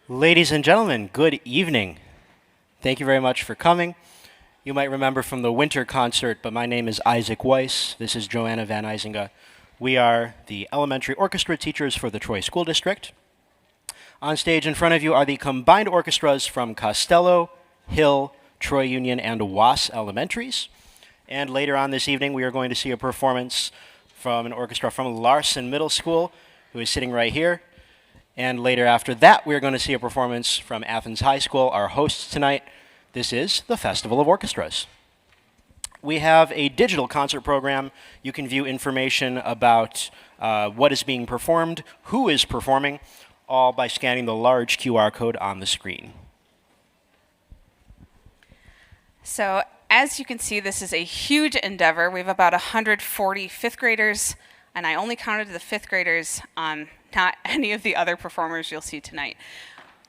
Ladies and gentlemen, good evening. Thank you very much for coming. You might remember from the winter concert, but my name is Isaac Weiss. This is Joanna Van Isinga. We are the elementary orchestra teachers for the Troy School District. On stage in front of you are the combined orchestras from Costello, Hill, Troy Union, and Wass Elementaries. And later on this evening, we are going to see a performance from an orchestra from Larson Middle School, who is sitting right here. And later after that, we're going to see a performance from Athens High School, our hosts tonight. This is the Festival of Orchestras. We have a digital concert program. You can view information about what is being performed, who is performing, all by scanning the large QR code on the screen. So as you can see, this is a huge endeavor. We have about 140 fifth graders, and I only counted the fifth graders, not any of the other performers you'll see tonight.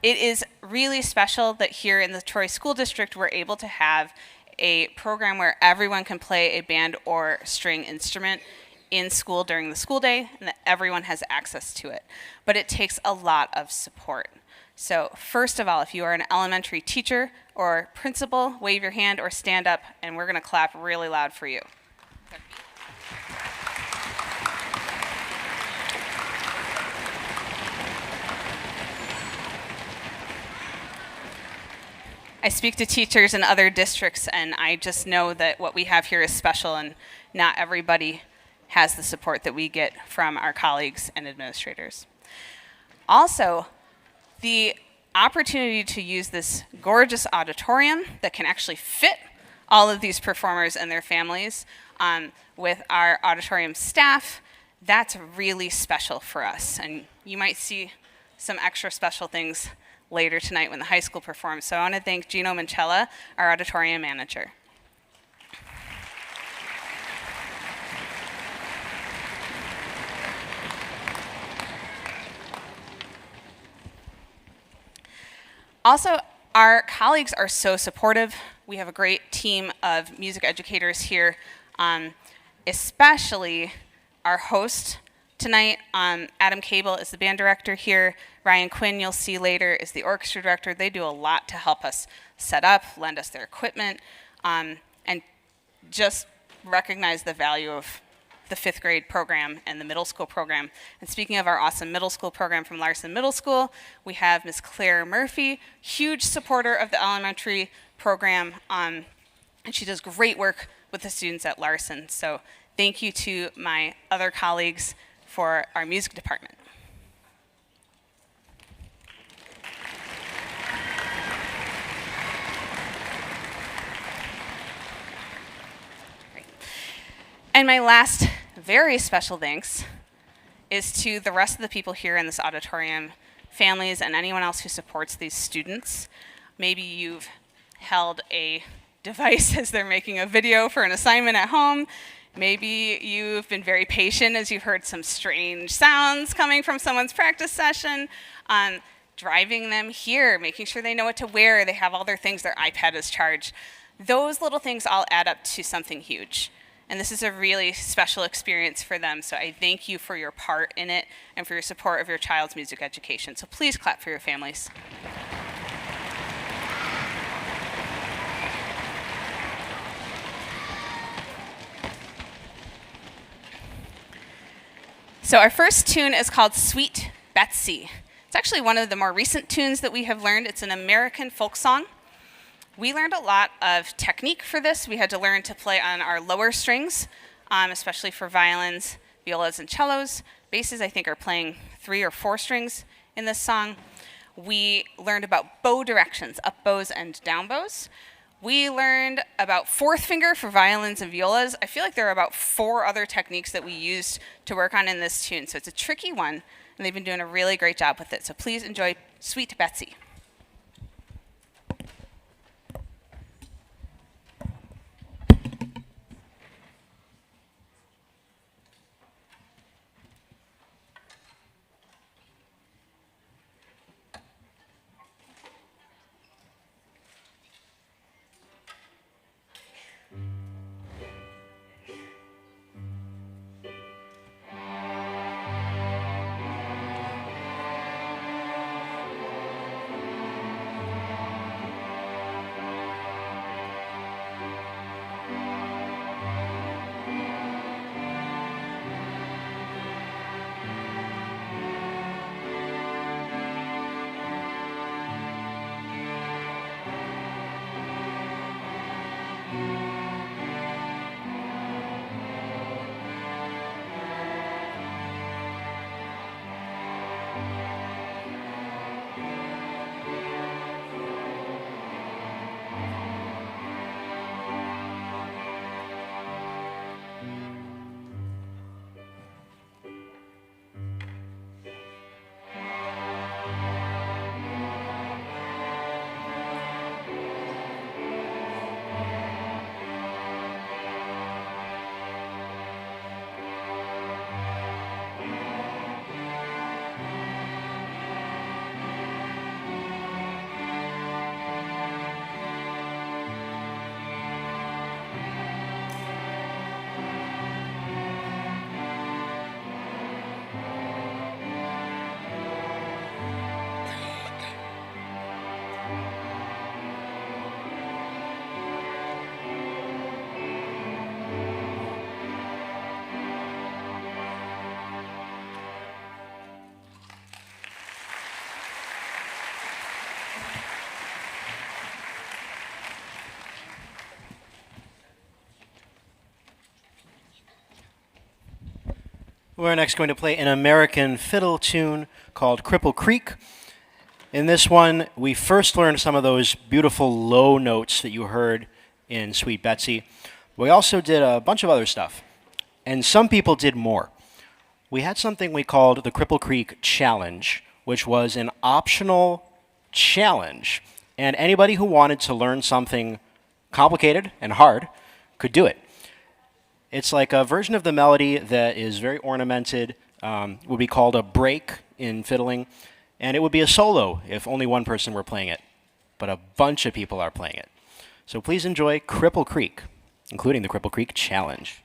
It is really special that here in the Troy School District, we're able to have a program where everyone can play a band or string instrument in school during the school day, and that everyone has access to it. But it takes a lot of support. So first of all, if you are an elementary teacher or principal, wave your hand or stand up, and we're going to clap really loud for you. I speak to teachers in other districts, and I just know that what we have here is special, and not everybody has the support that we get from our colleagues and administrators. Also, the opportunity to use this gorgeous auditorium that can actually fit all of these performers and their families with our auditorium staff, that's really special for us. And you might see some extra special things later tonight when the high school performs. So I want to thank Gino Manchella, our auditorium manager. Also, our colleagues are so supportive. We have a great team of music educators here, especially our host tonight. Adam Cable is the band director here. Ryan Quinn, you'll see later, is the orchestra director. They do a lot to help us set up, lend us their equipment, and just recognize the value of the fifth grade program and the middle school program. And speaking of our awesome middle school program from Larson Middle School, we have Ms. Claire Murphy, huge supporter of the elementary program, and she does great work with the students at Larson. So thank you to my other colleagues for our music department. And my last very special thanks is to the rest of the people here in this auditorium, families, and anyone else who supports these students. Maybe you've held a device as they're making a video for an assignment at home. Maybe you've been very patient as you've heard some strange sounds coming from someone's practice session. Driving them here, making sure they know what to wear, they have all their things, their iPad is charged. Those little things all add up to something huge. And this is a really special experience for them, so I thank you for your part in it and for your support of your child's music education. So please clap for your families. So our first tune is called Sweet Betsy. It's actually one of the more recent tunes that we have learned. It's an American folk song. We learned a lot of technique for this. We had to learn to play on our lower strings, especially for violins, violas, and cellos. Basses, I think, are playing 3 or 4 strings in this song. We learned about bow directions, up bows and down bows. We learned about fourth finger for violins and violas. I feel like there are about 4 other techniques that we used to work on in this tune. So it's a tricky one, and they've been doing a really great job with it. So please enjoy Sweet Betsy. We're next going to play an American fiddle tune called Cripple Creek. In this one, we first learned some of those beautiful low notes that you heard in Sweet Betsy. We also did a bunch of other stuff, and some people did more. We had something we called the Cripple Creek Challenge, which was an optional challenge, and anybody who wanted to learn something complicated and hard could do it. It's like a version of the melody that is very ornamented, would be called a break in fiddling, and it would be a solo if only one person were playing it, but a bunch of people are playing it. So please enjoy Cripple Creek, including the Cripple Creek Challenge.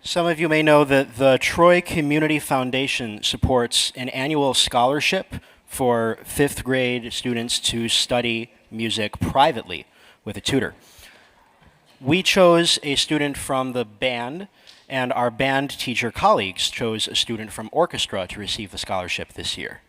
Some of you may know that the Troy Community Foundation supports an annual scholarship for fifth grade students to study music privately with a tutor. We chose a student from the band, and our band teacher colleagues chose a student from orchestra to receive the scholarship this year.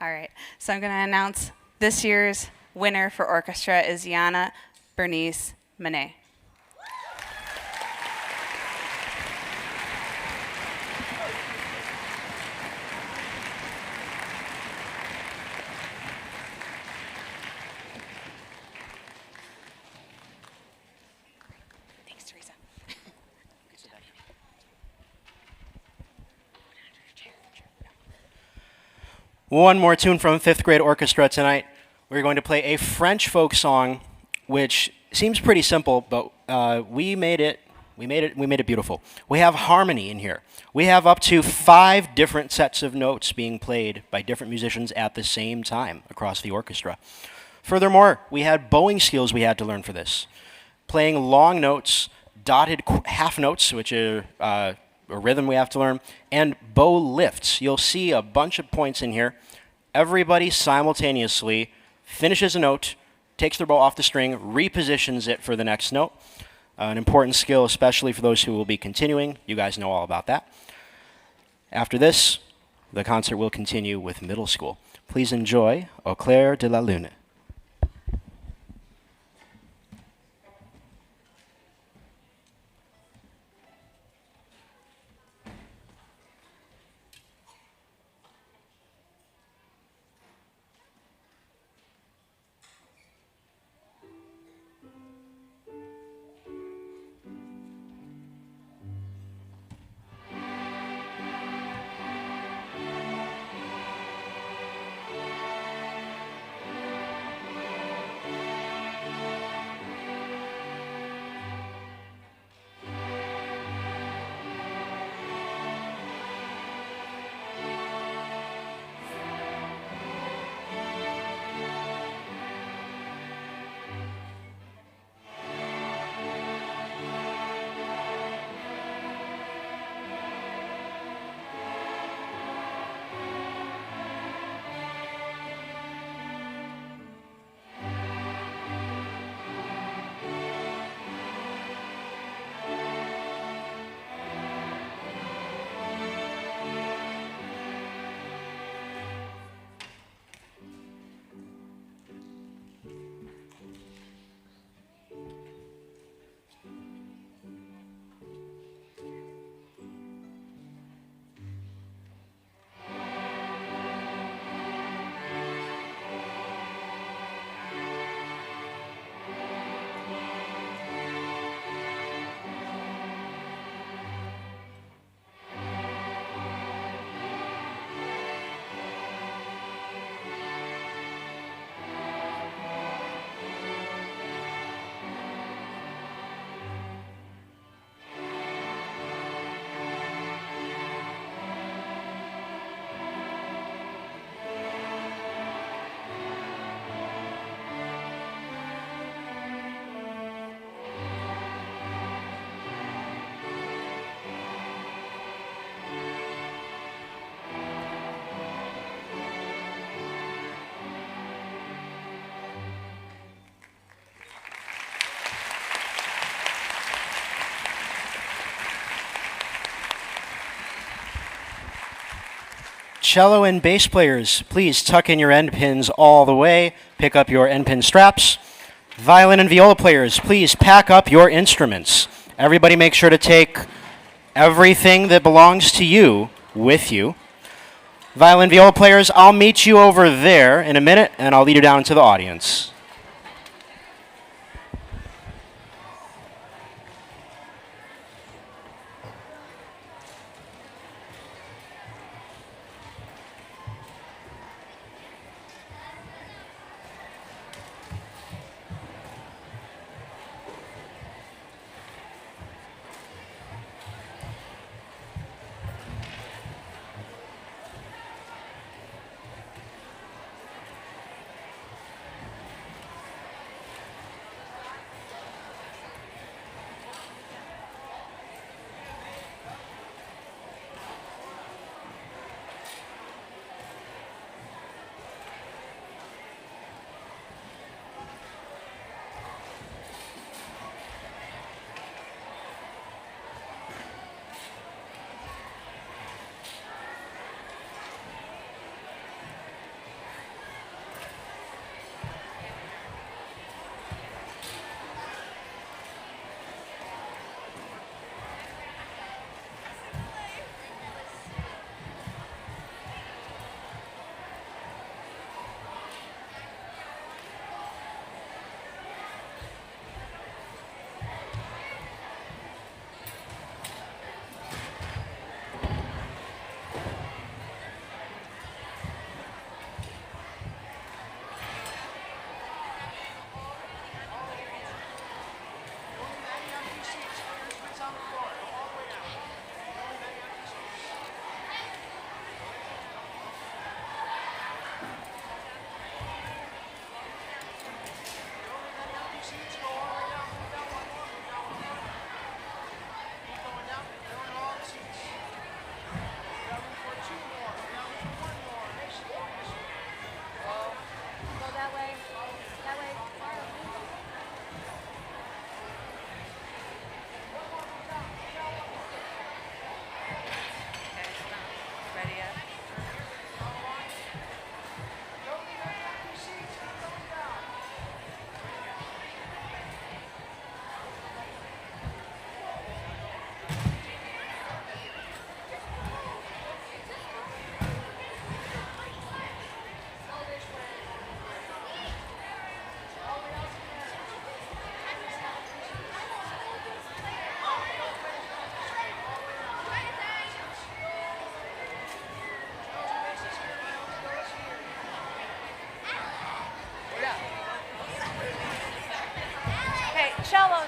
All right, so I'm going to announce this year's winner for orchestra is Yana Bernice Manet. Thanks, Teresa. One more tune from fifth grade orchestra tonight. We're going to play a French folk song, which seems pretty simple, but we made it beautiful. We have harmony in here. We have up to 5 different sets of notes being played by different musicians at the same time across the orchestra. Furthermore, we had bowing skills we had to learn for this. Playing long notes, dotted half notes, which are a rhythm we have to learn, and bow lifts. You'll see a bunch of points in here. Everybody simultaneously finishes a note, takes their bow off the string, repositions it for the next note. An important skill, especially for those who will be continuing. You guys know all about that. After this, the concert will continue with middle school. Please enjoy Au clair de la lune. Cello and bass players, please tuck in your end pins all the way. Pick up your end pin straps. Violin and viola players, please pack up your instruments. Everybody make sure to take everything that belongs to you with you. Violin, viola players, I'll meet you over there in a minute, and I'll lead you down to the audience. Cello.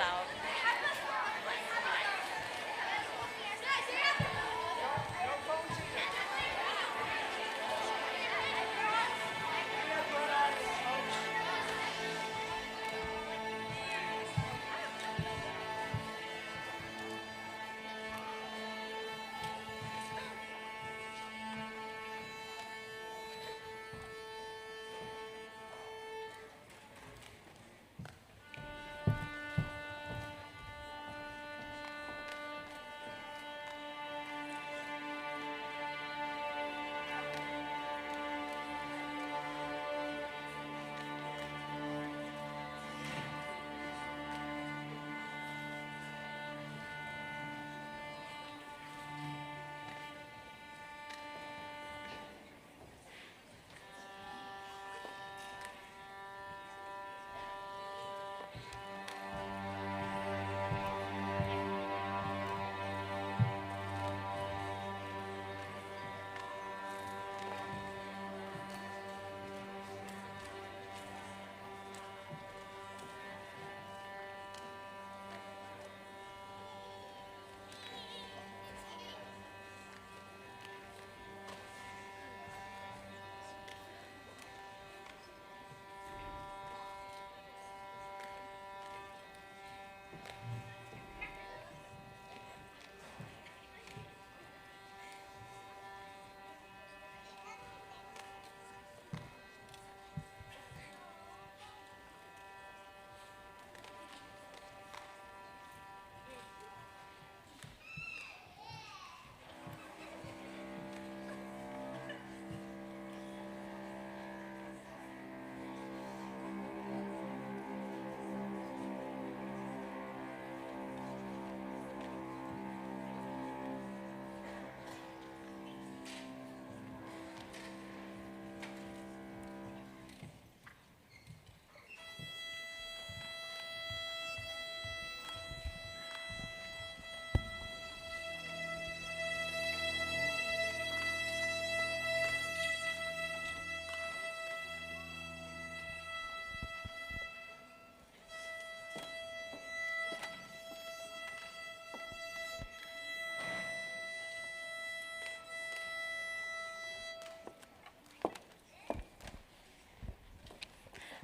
out.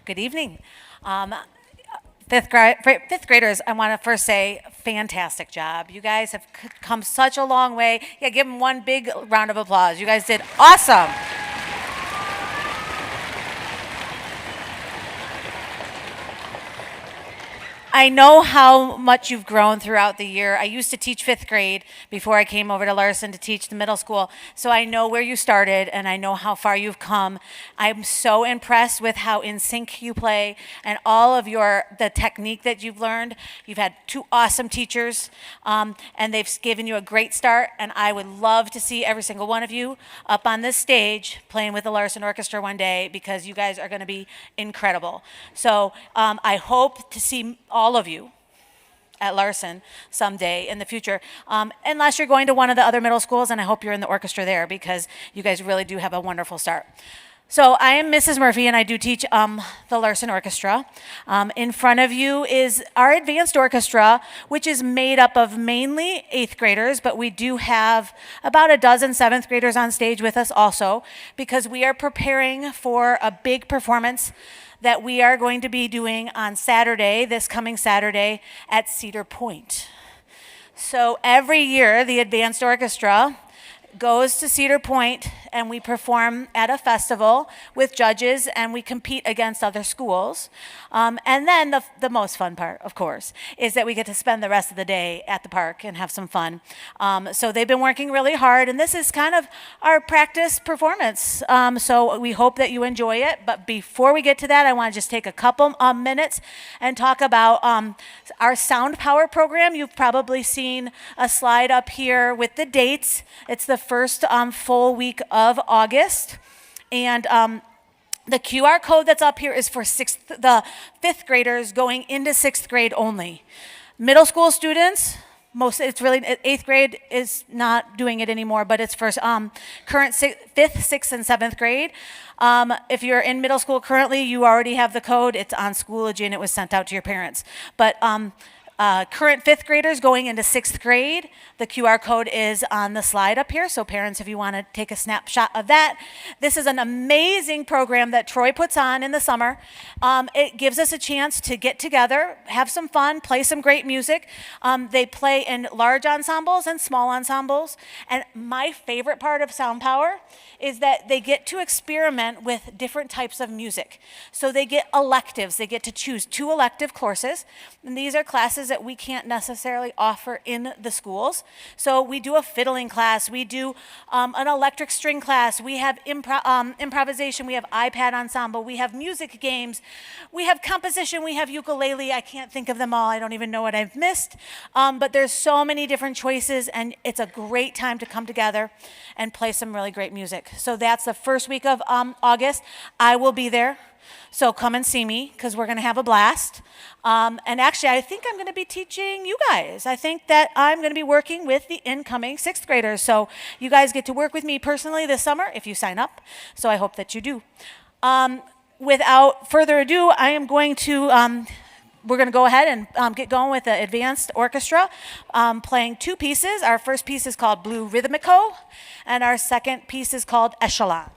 Good evening. Um, fifth graders, I want to first say, fantastic job. You guys have come such a long way. Yeah, give them one big round of applause. You guys did awesome. I know how much you've grown throughout the year. I used to teach fifth grade before I came over to Larson to teach the middle school. So I know where you started and I know how far you've come. I'm so impressed with how in sync you play and all of the technique that you've learned. You've had two awesome teachers and they've given you a great start. And I would love to see every single one of you up on this stage playing with the Larson Orchestra one day because you guys are going to be incredible. So I hope to see all of you at Larson someday in the future, unless you're going to one of the other middle schools, and I hope you're in the orchestra there because you guys really do have a wonderful start. So I am Mrs. Murphy, and I do teach the Larson Orchestra. In front of you is our advanced orchestra, which is made up of mainly 8th graders, but we do have about a dozen 7th graders on stage with us also, because we are preparing for a big performance that we are going to be doing on Saturday, this coming Saturday, at Cedar Point. So every year, the Advanced Orchestra goes to Cedar Point and we perform at a festival with judges and we compete against other schools. And then the most fun part, of course, is that we get to spend the rest of the day at the park and have some fun. So they've been working really hard and this is kind of our practice performance. So we hope that you enjoy it. But before we get to that, I want to just take a couple minutes and talk about our Sound Power program. You've probably seen a slide up here with the dates. It's the first full week of August. And the QR code that's up here is for the 5th graders going into 6th grade only. Middle school students, it's really 8th grade is not doing it anymore, but it's for current 5th, 6th, and 7th grade. If you're in middle school currently, you already have the code. It's on Schoology and it was sent out to your parents. But Current fifth graders going into sixth grade. The QR code is on the slide up here, so parents, if you want to take a snapshot of that. This is an amazing program that Troy puts on in the summer. It gives us a chance to get together, have some fun, play some great music. They play in large ensembles and small ensembles. And my favorite part of Sound Power is that they get to experiment with different types of music. So they get electives. They get to choose 2 elective courses. And these are classes that we can't necessarily offer in the schools. So we do a fiddling class. We do an electric string class. We have improvisation. We have iPad ensemble. We have music games. We have composition. We have ukulele. I can't think of them all. I don't even know what I've missed. But there's so many different choices, and it's a great time to come together and play some really great music. So that's the first week of August. I will be there. So come and see me because we're going to have a blast. And actually, I think I'm going to be teaching you guys. I think that I'm going to be working with the incoming 6th graders. So you guys get to work with me personally this summer if you sign up. So I hope that you do. Without further ado, I am going to, we're going to go ahead and get going with the advanced orchestra, playing 2 pieces. Our first piece is called Blue Rhythmico, and our second piece is called Echelon.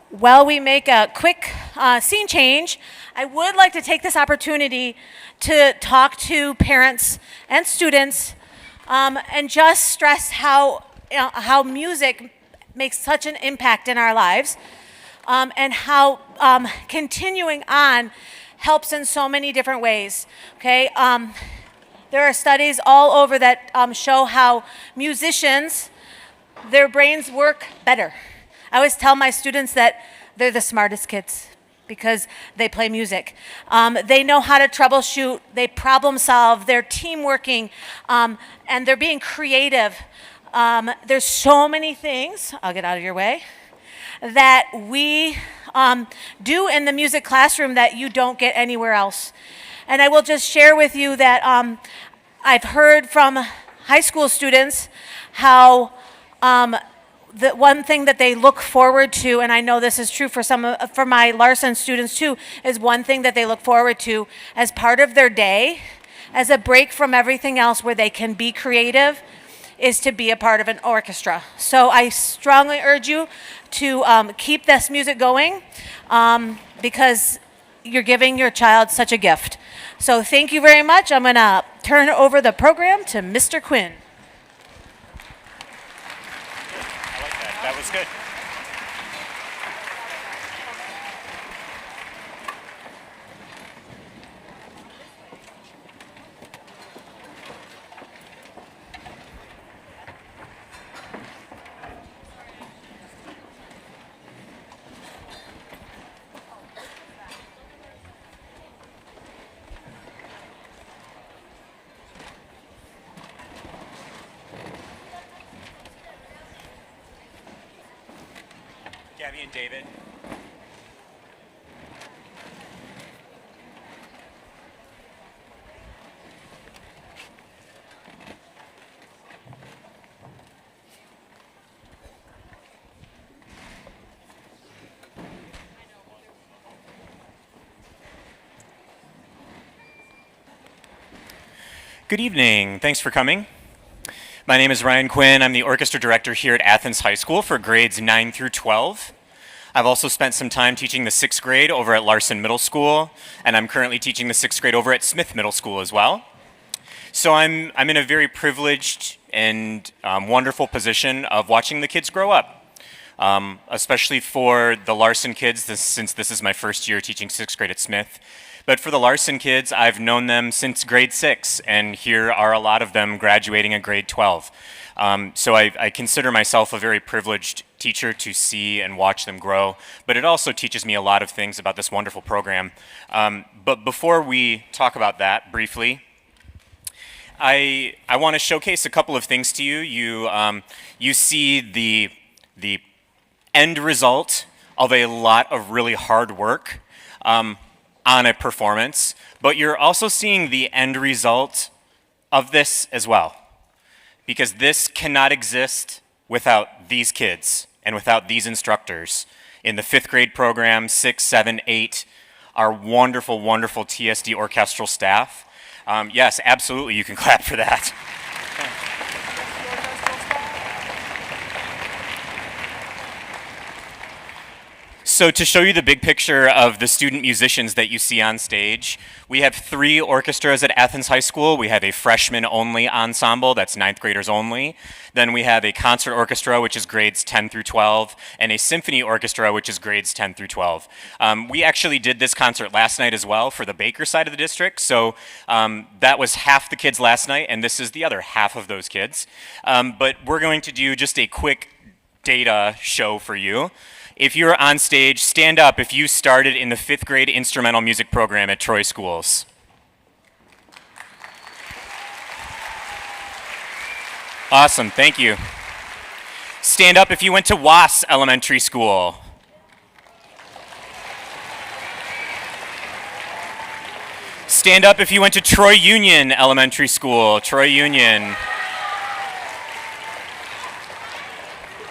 while we make a quick scene change, I would like to take this opportunity to talk to parents and students and just stress how music makes such an impact in our lives and how continuing on helps in so many different ways. Okay, there are studies all over that show how musicians, their brains work better. I always tell my students that they're the smartest kids because they play music. They know how to troubleshoot, they problem solve, they're team working, and they're being creative. There's so many things, I'll get out of your way, that we do in the music classroom that you don't get anywhere else. And I will just share with you that I've heard from high school students how the one thing that they look forward to, and I know this is true for my Larson students too, is one thing that they look forward to as part of their day, as a break from everything else where they can be creative, is to be a part of an orchestra. So I strongly urge you to keep this music going because you're giving your child such a gift. So thank you very much. I'm going to turn over the program to Mr. Quinn. I like that. That was good. Gabby and David. Good evening. Thanks for coming. My name is Ryan Quinn. I'm the orchestra director here at Athens High School for grades 9 through 12. I've also spent some time teaching the 6th grade over at Larson Middle School, and I'm currently teaching the 6th grade over at Smith Middle School as well. So I'm in a very privileged and wonderful position of watching the kids grow up, especially for the Larson kids, since this is my first year teaching 6th grade at Smith. But for the Larson kids, I've known them since grade 6, and here are a lot of them graduating at grade 12. So I consider myself a very privileged teacher to see and watch them grow, but it also teaches me a lot of things about this wonderful program. But before we talk about that briefly, I want to showcase a couple of things to you. You see the end result of a lot of really hard work on a performance, but you're also seeing the end result of this as well, because this cannot exist without these kids and without these instructors in the 5th grade program, 6, 7, 8, our wonderful, wonderful TSD orchestral staff. Yes, absolutely, you can clap for that. So to show you the big picture of the student musicians that you see on stage, we have 3 orchestras at Athens High School. We have a freshman-only ensemble, that's 9th graders only. Then we have a concert orchestra, which is grades 10 through 12, and a symphony orchestra, which is grades 10 through 12. We actually did this concert last night as well for the Baker side of the district, so that was half the kids last night, and this is the other half of those kids. But we're going to do just a quick data show for you. If you're on stage, stand up if you started in the 5th grade instrumental music program at Troy Schools. Awesome, thank you. Stand up if you went to Wass Elementary School. Stand up if you went to Troy Union Elementary School. Troy Union.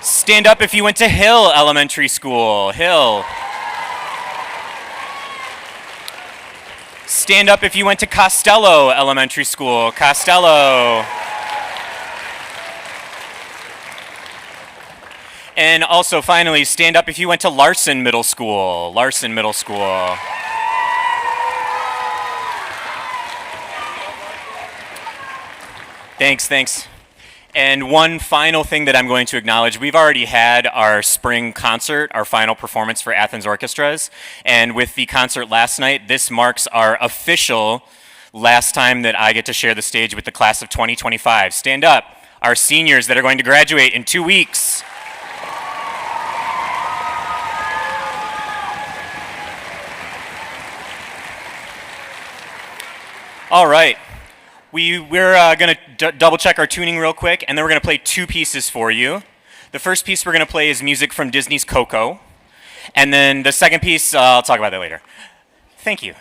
Stand up if you went to Hill Elementary School. Hill. Stand up if you went to Costello Elementary School. Costello. And also, finally, stand up if you went to Larson Middle School. Larson Middle School. Thanks. And one final thing that I'm going to acknowledge, we've already had our spring concert, our final performance for Athens Orchestras. And with the concert last night, this marks our official last time that I get to share the stage with the class of 2025. Stand up, our seniors that are going to graduate in 2 weeks. All right. We're going to double check our tuning real quick, and then we're going to play 2 pieces for you. The first piece we're going to play is music from Disney's Coco. And then the second piece, I'll talk about that later. Thank you.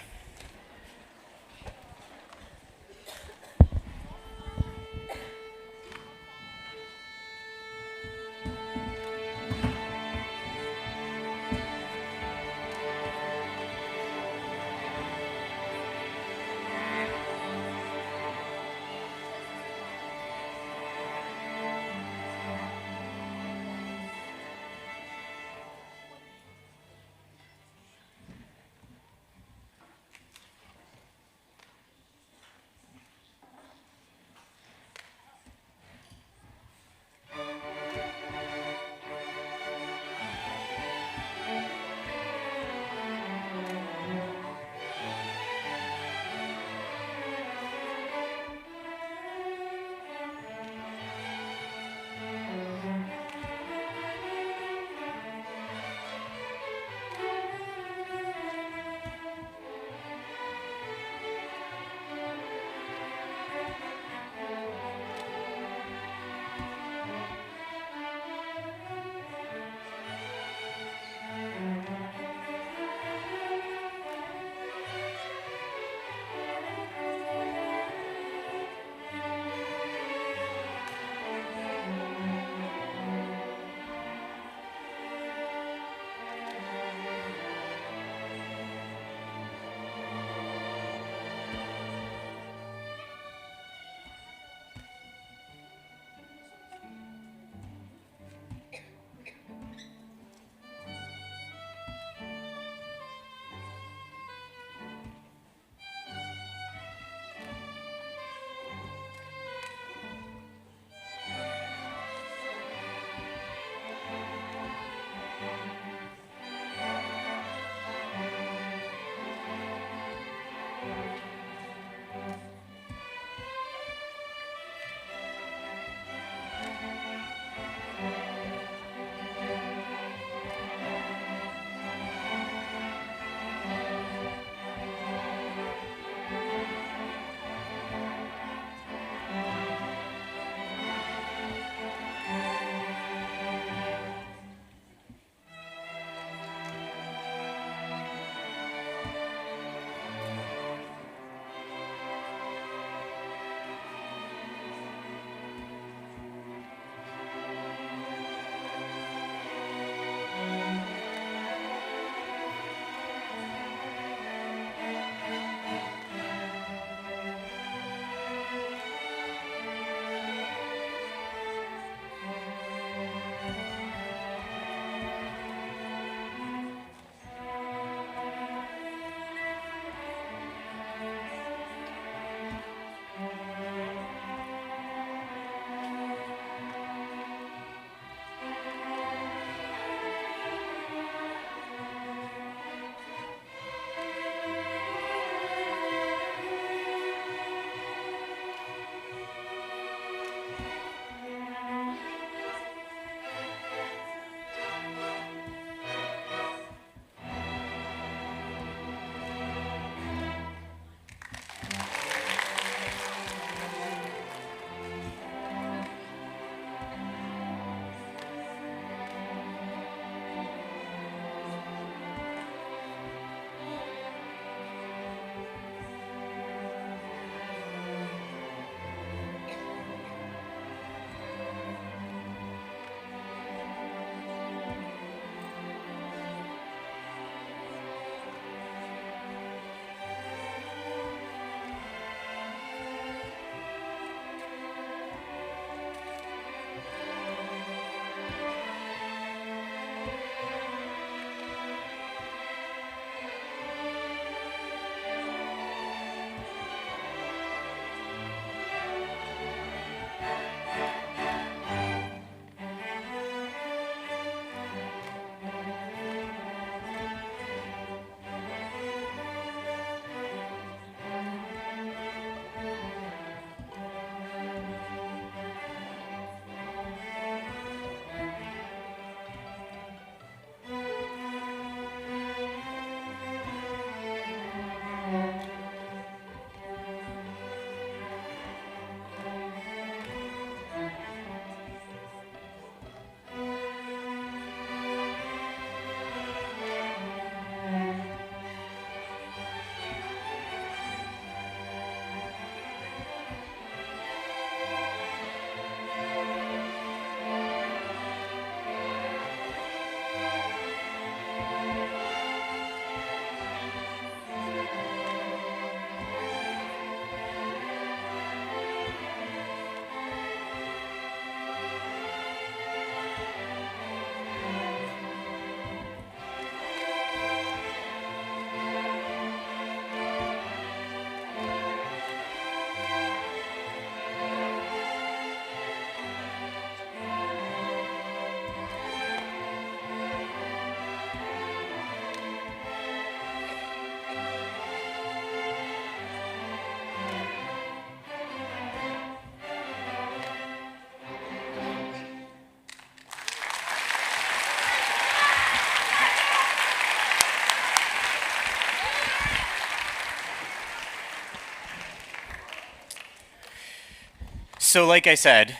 So like I said,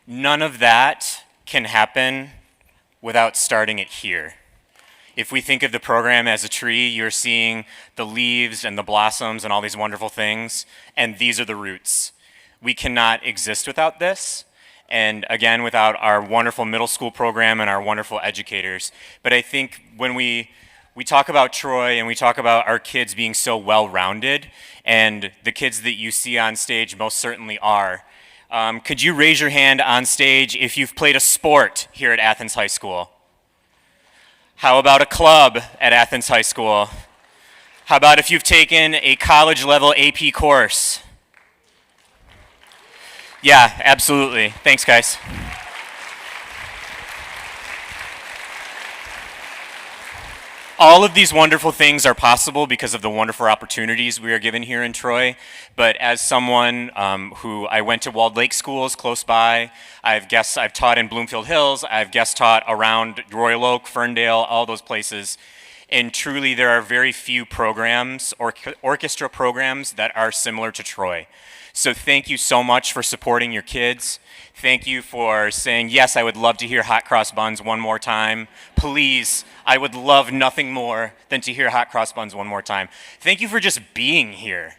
none of that can happen without starting it here. If we think of the program as a tree, you're seeing the leaves and the blossoms and all these wonderful things, and these are the roots. We cannot exist without this, and again, without our wonderful middle school program and our wonderful educators. But I think when we talk about Troy and we talk about our kids being so well-rounded, and the kids that you see on stage most certainly are, could you raise your hand on stage if you've played a sport here at Athens High School? How about a club at Athens High School? How about if you've taken a college-level AP course? Yeah, absolutely. Thanks, guys. All of these wonderful things are possible because of the wonderful opportunities we are given here in Troy. But as someone who I went to Walled Lake schools close by, I've taught in Bloomfield Hills, I've guest taught around Royal Oak, Ferndale, all those places. And truly there are very few programs, orchestra programs, that are similar to Troy. So thank you so much for supporting your kids. Thank you for saying, yes, I would love to hear Hot Cross Buns one more time. Please, I would love nothing more than to hear Hot Cross Buns one more time. Thank you for just being here.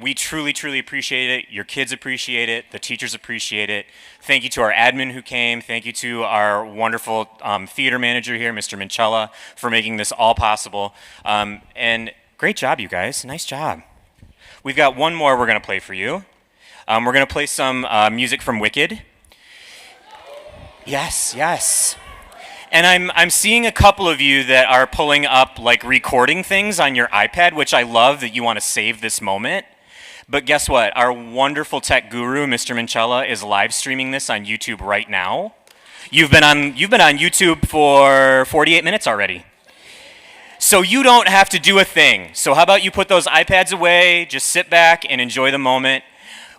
We truly, truly appreciate it. Your kids appreciate it. The teachers appreciate it. Thank you to our admin who came. Thank you to our wonderful theater manager here, Mr. Minchella, for making this all possible. And great job, you guys. Nice job. We've got one more we're going to play for you. We're going to play some music from Wicked. Yes, yes. And I'm seeing a couple of you that are pulling up like recording things on your iPad, which I love that you want to save this moment. But guess what? Our wonderful tech guru, Mr. Minchella, is live streaming this on YouTube right now. You've been on YouTube for 48 minutes already. So you don't have to do a thing. So how about you put those iPads away, just sit back and enjoy the moment.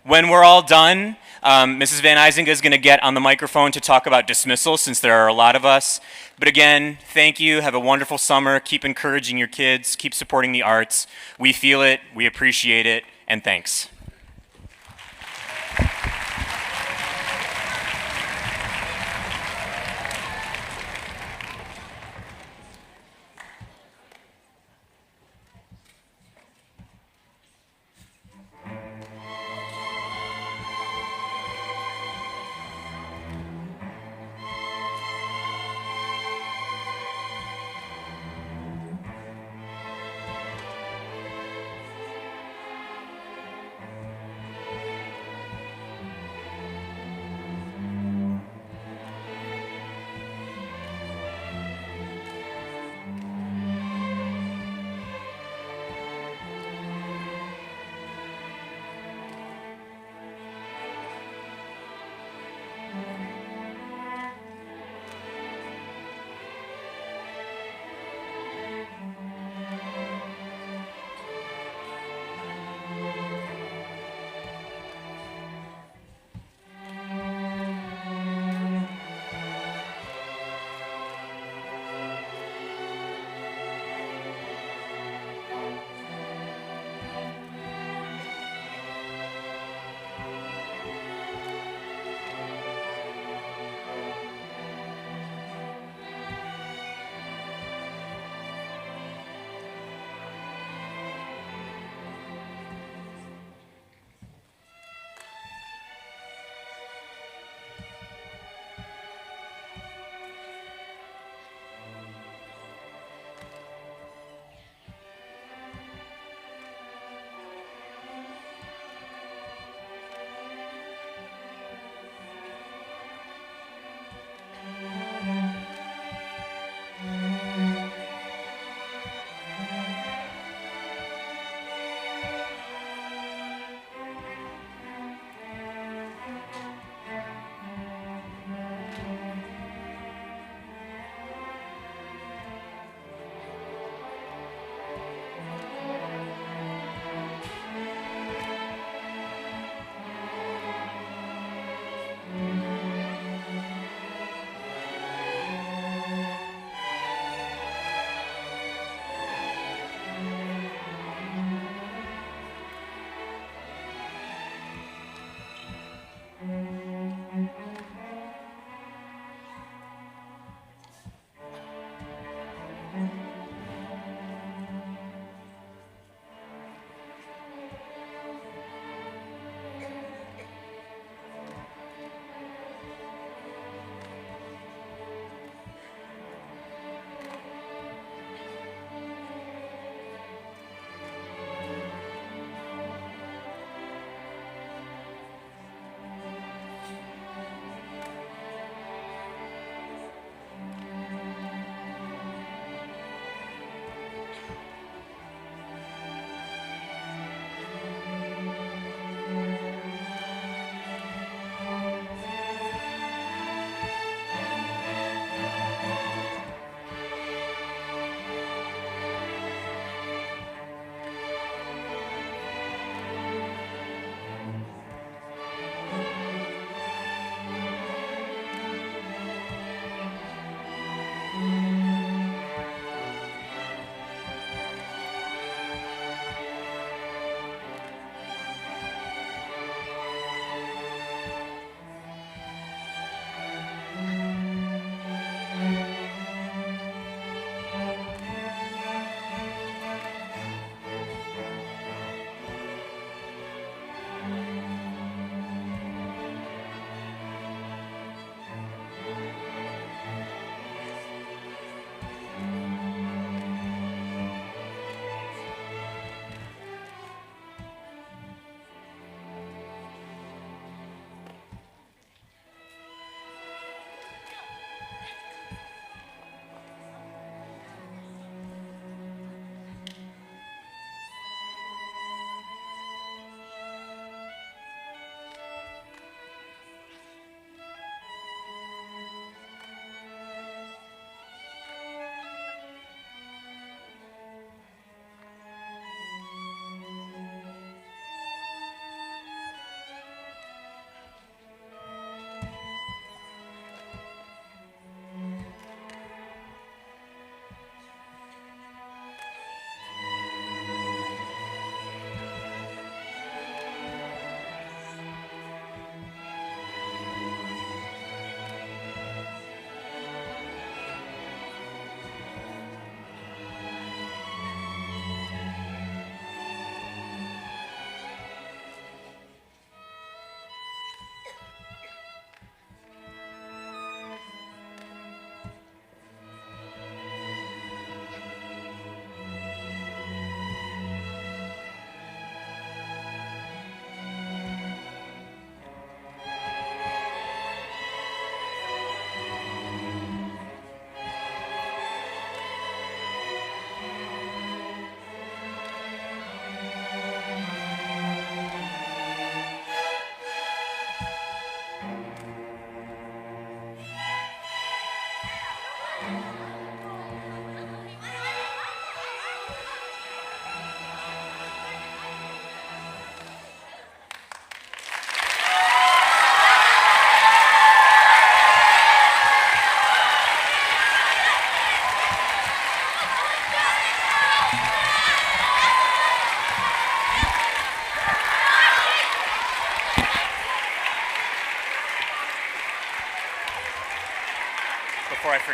When we're all done, Mrs. Van Isinga is going to get on the microphone to talk about dismissal, since there are a lot of us. But again, thank you. Have a wonderful summer. Keep encouraging your kids. Keep supporting the arts. We feel it. We appreciate it. And thanks.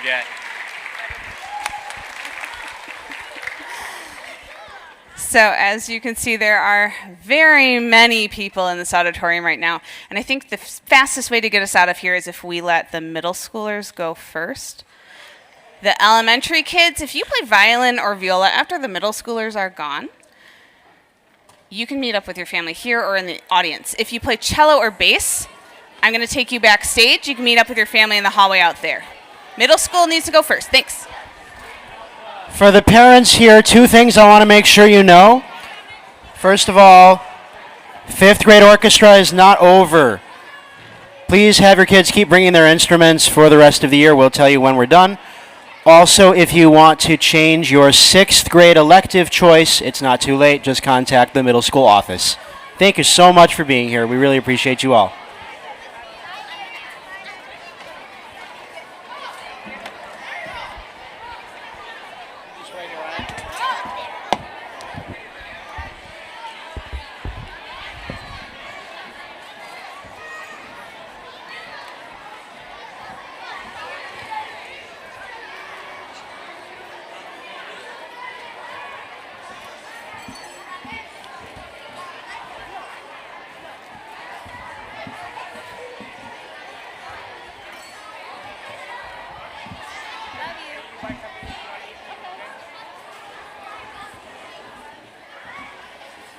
forget. So as you can see, there are very many people in this auditorium right now. And I think the fastest way to get us out of here is if we let the middle schoolers go first. The elementary kids, if you play violin or viola after the middle schoolers are gone, you can meet up with your family here or in the audience. If you play cello or bass, I'm going to take you backstage. You can meet up with your family in the hallway out there. Middle school needs to go first. Thanks. For the parents here, 2 things I want to make sure you know. First of all, 5th grade orchestra is not over. Please have your kids keep bringing their instruments for the rest of the year. We'll tell you when we're done. Also, if you want to change your 6th grade elective choice, it's not too late. Just contact the middle school office. Thank you so much for being here. We really appreciate you all.